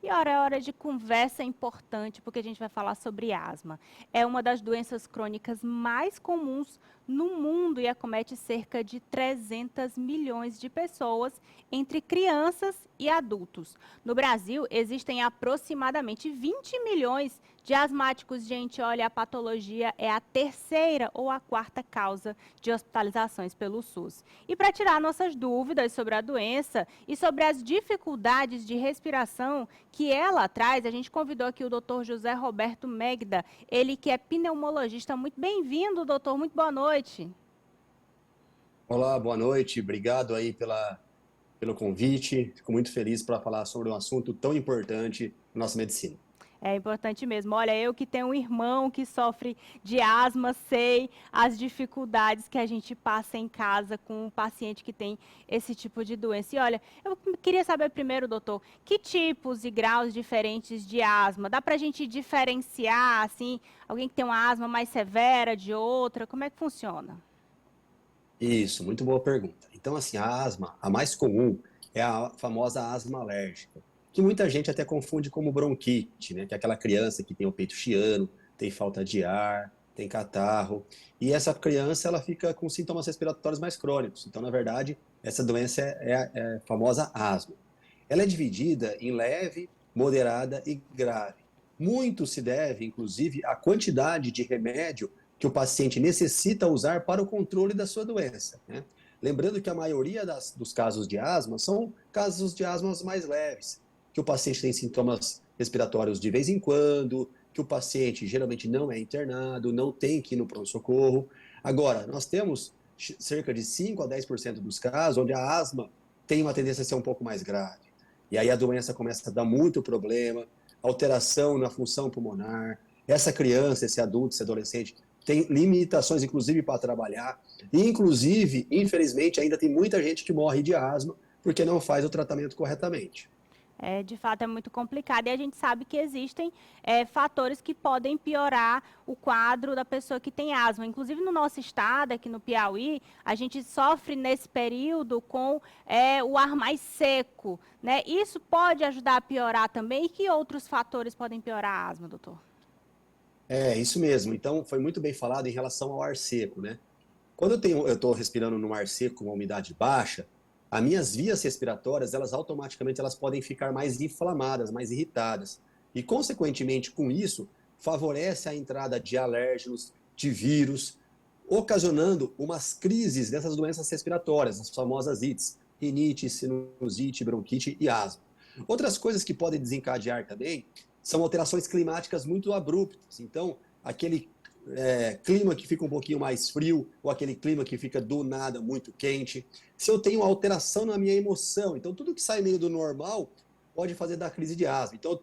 E ora, é hora de conversa importante, porque a gente vai falar sobre asma. É uma das doenças crônicas mais comuns no mundo e acomete cerca de 300 milhões de pessoas, entre crianças e adultos. No Brasil, existem aproximadamente 20 milhões de asmáticos. Gente, olha, a patologia é a terceira ou a quarta causa de hospitalizações pelo SUS. E para tirar nossas dúvidas sobre a doença e sobre as dificuldades de respiração que ela traz, a gente convidou aqui o Dr. José Roberto Megda, ele que é pneumologista. Muito bem-vindo, doutor, muito boa noite. Olá, boa noite. Obrigado aí pelo convite. Fico muito feliz para falar sobre um assunto tão importante na nossa medicina. É importante mesmo. Olha, eu que tenho um irmão que sofre de asma, sei as dificuldades que a gente passa em casa com um paciente que tem esse tipo de doença. E olha, eu queria saber primeiro, doutor, que tipos e graus diferentes de asma? Dá para a gente diferenciar, assim, alguém que tem uma asma mais severa de outra? Como é que funciona? Isso, muito boa pergunta. Então, assim, a asma, a mais comum, é a famosa asma alérgica, que muita gente até confunde como bronquite, né? Que é aquela criança que tem o peito chiano, tem falta de ar, tem catarro. E essa criança, ela fica com sintomas respiratórios mais crônicos. Então, na verdade, essa doença é a famosa asma. Ela é dividida em leve, moderada e grave. Muito se deve, inclusive, à quantidade de remédio que o paciente necessita usar para o controle da sua doença, né? Lembrando que a maioria dos casos de asma são casos de asmas mais leves, que o paciente tem sintomas respiratórios de vez em quando, que o paciente geralmente não é internado, não tem que ir no pronto-socorro. Agora, nós temos cerca de 5 a 10% dos casos onde a asma tem uma tendência a ser um pouco mais grave. E aí a doença começa a dar muito problema, alteração na função pulmonar. Essa criança, esse adulto, esse adolescente tem limitações, inclusive, para trabalhar. E, inclusive, infelizmente, ainda tem muita gente que morre de asma porque não faz o tratamento corretamente. É, de fato, é muito complicado e a gente sabe que existem fatores que podem piorar o quadro da pessoa que tem asma. Inclusive, no nosso estado, aqui no Piauí, a gente sofre nesse período com o ar mais seco, né? Isso pode ajudar a piorar também. E que outros fatores podem piorar a asma, doutor? É, isso mesmo. Então, foi muito bem falado em relação ao ar seco, né? Quando eu estou respirando num ar seco com uma umidade baixa, as minhas vias respiratórias, elas automaticamente elas podem ficar mais inflamadas, mais irritadas. E, consequentemente, com isso, favorece a entrada de alérgenos, de vírus, ocasionando umas crises dessas doenças respiratórias, as famosas ites, rinite, sinusite, bronquite e asma. Outras coisas que podem desencadear também são alterações climáticas muito abruptas. Então, aquele clima que fica um pouquinho mais frio, ou aquele clima que fica do nada muito quente. Se eu tenho alteração na minha emoção, então tudo que sai meio do normal pode fazer da crise de asma. Então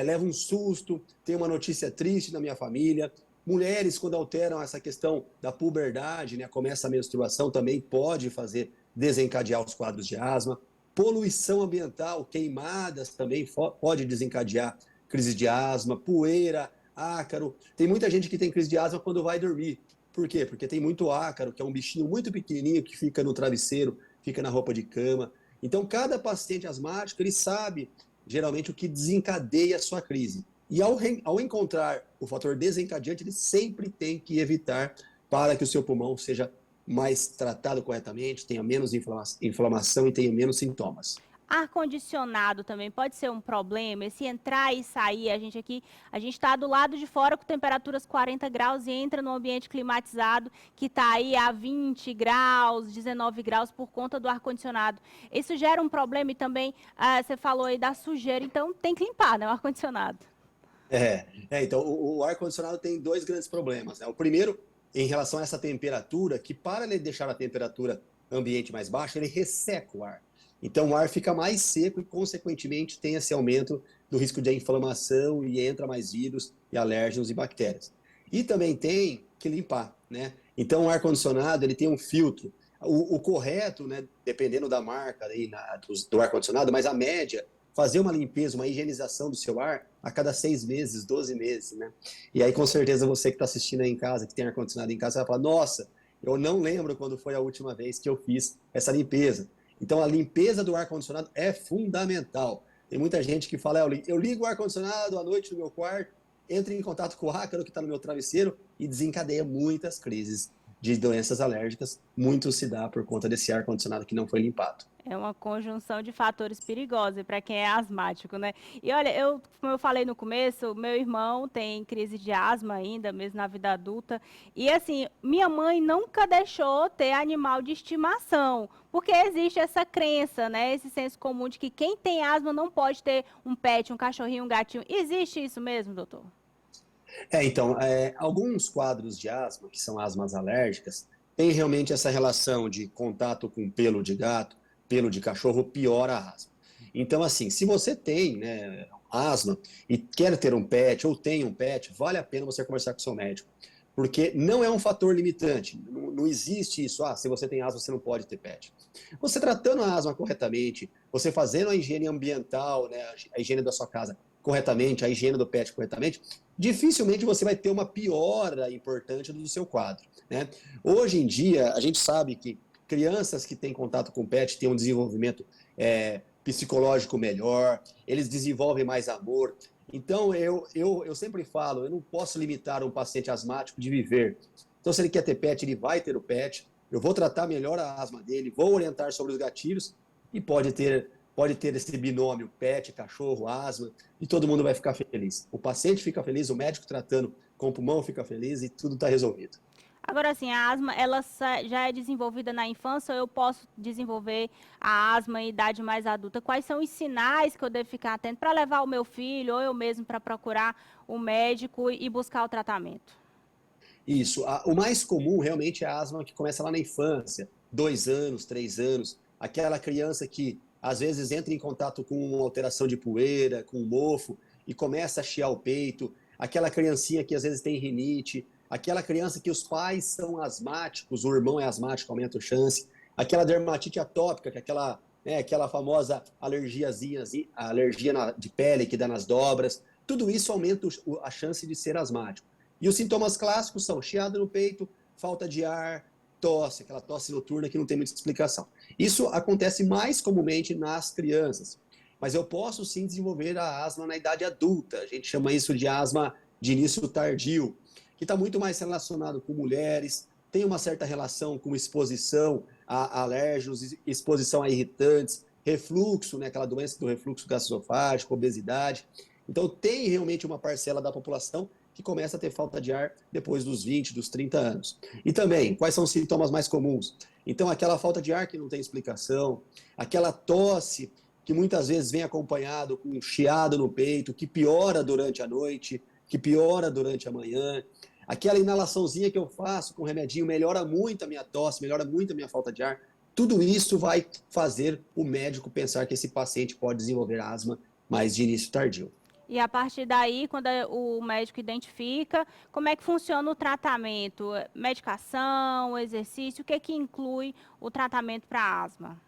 levo um susto, tenho uma notícia triste na minha família. Mulheres, quando alteram essa questão da puberdade, né, começa a menstruação, também pode fazer desencadear os quadros de asma. Poluição ambiental, queimadas também pode desencadear crise de asma, poeira, ácaro. Tem muita gente que tem crise de asma quando vai dormir. Por quê? Porque tem muito ácaro, que é um bichinho muito pequenininho que fica no travesseiro, fica na roupa de cama. Então, cada paciente asmático, ele sabe geralmente o que desencadeia a sua crise. E ao encontrar o fator desencadeante, ele sempre tem que evitar para que o seu pulmão seja mais tratado corretamente, tenha menos inflamação e tenha menos sintomas. Ar-condicionado também pode ser um problema. Esse entrar e sair, a gente está do lado de fora com temperaturas 40 graus e entra no ambiente climatizado que está aí a 20 graus, 19 graus por conta do ar-condicionado. Isso gera um problema e também, você falou aí da sujeira, então tem que limpar, né, o ar-condicionado. Então o ar-condicionado tem dois grandes problemas, né? O primeiro, em relação a essa temperatura, que para ele deixar a temperatura ambiente mais baixa, ele resseca o ar. Então o ar fica mais seco e, consequentemente, tem esse aumento do risco de inflamação e entra mais vírus e alérgenos e bactérias. E também tem que limpar, né? Então o ar-condicionado ele tem um filtro. O correto, né, dependendo da marca aí, do ar-condicionado, mas a média fazer uma limpeza, uma higienização do seu ar a cada 6 meses, 12 meses, né? E aí, com certeza, você que está assistindo aí em casa, que tem ar-condicionado em casa, vai falar, nossa, eu não lembro quando foi a última vez que eu fiz essa limpeza. Então, a limpeza do ar-condicionado é fundamental. Tem muita gente que fala, eu ligo o ar-condicionado à noite no meu quarto, entro em contato com o ácaro que está no meu travesseiro e desencadeia muitas crises de doenças alérgicas. Muito se dá por conta desse ar-condicionado que não foi limpado. É uma conjunção de fatores perigosos para quem é asmático, né? E olha, como eu falei no começo, meu irmão tem crise de asma ainda, mesmo na vida adulta. E assim, minha mãe nunca deixou ter animal de estimação, porque existe essa crença, né? Esse senso comum de que quem tem asma não pode ter um pet, um cachorrinho, um gatinho. Existe isso mesmo, doutor? Então, alguns quadros de asma, que são asmas alérgicas, têm realmente essa relação de contato com pelo de gato, pelo de cachorro, piora a asma. Então, assim, se você tem, né, asma e quer ter um pet ou tem um pet, vale a pena você conversar com o seu médico, porque não é um fator limitante. Não existe isso, se você tem asma, você não pode ter pet. Você tratando a asma corretamente, você fazendo a higiene ambiental, né, a higiene da sua casa corretamente, a higiene do pet corretamente, dificilmente você vai ter uma piora importante do seu quadro, né? Hoje em dia, a gente sabe que crianças que têm contato com pet têm um desenvolvimento psicológico melhor, eles desenvolvem mais amor. Então, eu sempre falo, eu não posso limitar um paciente asmático de viver. Então, se ele quer ter pet, ele vai ter o pet. Eu vou tratar melhor a asma dele, vou orientar sobre os gatilhos e pode ter esse binômio pet, cachorro, asma, e todo mundo vai ficar feliz. O paciente fica feliz, o médico tratando com o pulmão fica feliz e tudo está resolvido. Agora, assim, a asma, ela já é desenvolvida na infância ou eu posso desenvolver a asma em idade mais adulta? Quais são os sinais que eu devo ficar atento para levar o meu filho ou eu mesmo para procurar o médico e buscar o tratamento? Isso. O mais comum realmente é a asma que começa lá na infância, 2 anos, 3 anos. Aquela criança que às vezes entra em contato com uma alteração de poeira, com um mofo e começa a chiar o peito. Aquela criancinha que às vezes tem rinite. Aquela criança que os pais são asmáticos, o irmão é asmático, aumenta a chance. Aquela dermatite atópica, que é aquela famosa alergiazinha, alergia de pele que dá nas dobras. Tudo isso aumenta a chance de ser asmático. E os sintomas clássicos são chiado no peito, falta de ar, tosse, aquela tosse noturna que não tem muita explicação. Isso acontece mais comumente nas crianças, mas eu posso sim desenvolver a asma na idade adulta. A gente chama isso de asma de início tardio, que está muito mais relacionado com mulheres, tem uma certa relação com exposição a alérgenos, exposição a irritantes, refluxo, né, aquela doença do refluxo gastroesofágico, obesidade. Então, tem realmente uma parcela da população que começa a ter falta de ar depois dos 20, dos 30 anos. E também, quais são os sintomas mais comuns? Então, aquela falta de ar que não tem explicação, aquela tosse que muitas vezes vem acompanhado com um chiado no peito, que piora durante a noite, que piora durante a manhã, aquela inalaçãozinha que eu faço com remedinho melhora muito a minha tosse, melhora muito a minha falta de ar. Tudo isso vai fazer o médico pensar que esse paciente pode desenvolver asma, mas de início tardio. E a partir daí, quando o médico identifica, como é que funciona o tratamento? Medicação, exercício, o que que inclui o tratamento para asma?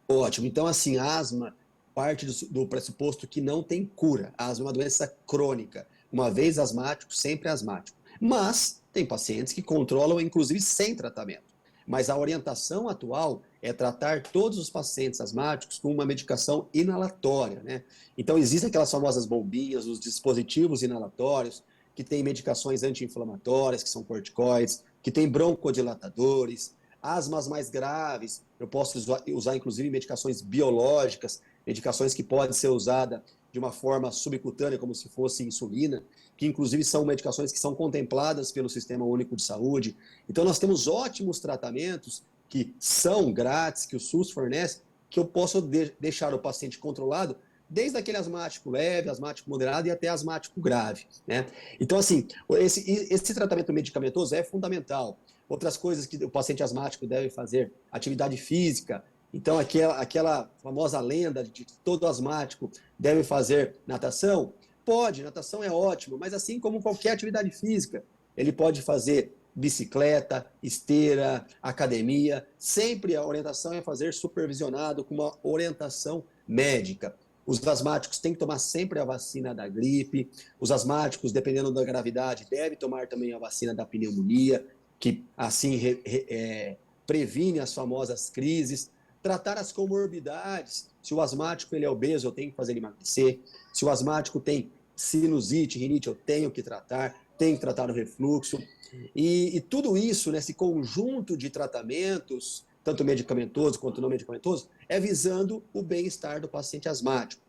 Ótimo. Então, assim, a asma parte do pressuposto que não tem cura. A asma é uma doença crônica. Uma vez asmático, sempre asmático. Mas tem pacientes que controlam, inclusive, sem tratamento. Mas a orientação atual é tratar todos os pacientes asmáticos com uma medicação inalatória, né? Então, existem aquelas famosas bombinhas, os dispositivos inalatórios, que têm medicações anti-inflamatórias, que são corticoides, que têm broncodilatadores, asmas mais graves, eu posso usar inclusive medicações biológicas, medicações que podem ser usadas de uma forma subcutânea, como se fosse insulina, que inclusive são medicações que são contempladas pelo Sistema Único de Saúde. Então nós temos ótimos tratamentos que são grátis, que o SUS fornece, que eu posso deixar o paciente controlado desde aquele asmático leve, asmático moderado e até asmático grave, né? Então, assim, esse tratamento medicamentoso é fundamental. Outras coisas que o paciente asmático deve fazer, atividade física. Então, aquela famosa lenda de que todo asmático deve fazer natação, pode, natação é ótimo, mas assim como qualquer atividade física, ele pode fazer bicicleta, esteira, academia, sempre a orientação é fazer supervisionado com uma orientação médica. Os asmáticos têm que tomar sempre a vacina da gripe. Os asmáticos, dependendo da gravidade, devem tomar também a vacina da pneumonia, que assim previne as famosas crises. Tratar as comorbidades. Se o asmático ele é obeso, eu tenho que fazer ele emagrecer. Se o asmático tem sinusite, rinite, eu tenho que tratar o refluxo. E tudo isso, nesse conjunto de tratamentos, tanto medicamentoso quanto não medicamentoso, é visando o bem-estar do paciente asmático.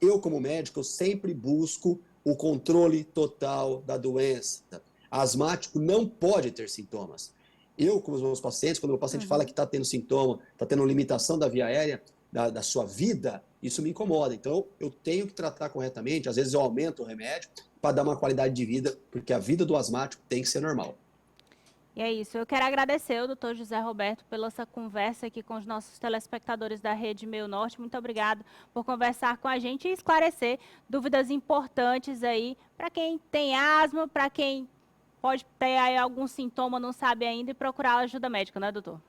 Eu, como médico, eu sempre busco o controle total da doença. Asmático não pode ter sintomas. Eu, com os meus pacientes, quando o paciente fala que está tendo sintoma, está tendo limitação da via aérea, da sua vida, isso me incomoda. Então, eu tenho que tratar corretamente. Às vezes, eu aumento o remédio para dar uma qualidade de vida, porque a vida do asmático tem que ser normal. E é isso. Eu quero agradecer ao doutor José Roberto pela essa conversa aqui com os nossos telespectadores da Rede Meio Norte. Muito obrigado por conversar com a gente e esclarecer dúvidas importantes aí para quem tem asma, para quem pode ter aí algum sintoma, não sabe ainda e procurar ajuda médica, né, doutor?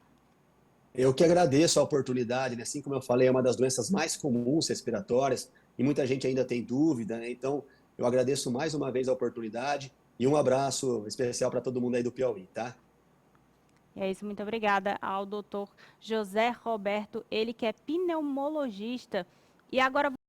Eu que agradeço a oportunidade, né? Assim como eu falei, é uma das doenças mais comuns respiratórias e muita gente ainda tem dúvida, né? Então, eu agradeço mais uma vez a oportunidade e um abraço especial para todo mundo aí do Piauí, tá? E é isso. Muito obrigada ao doutor José Roberto, ele que é pneumologista. E agora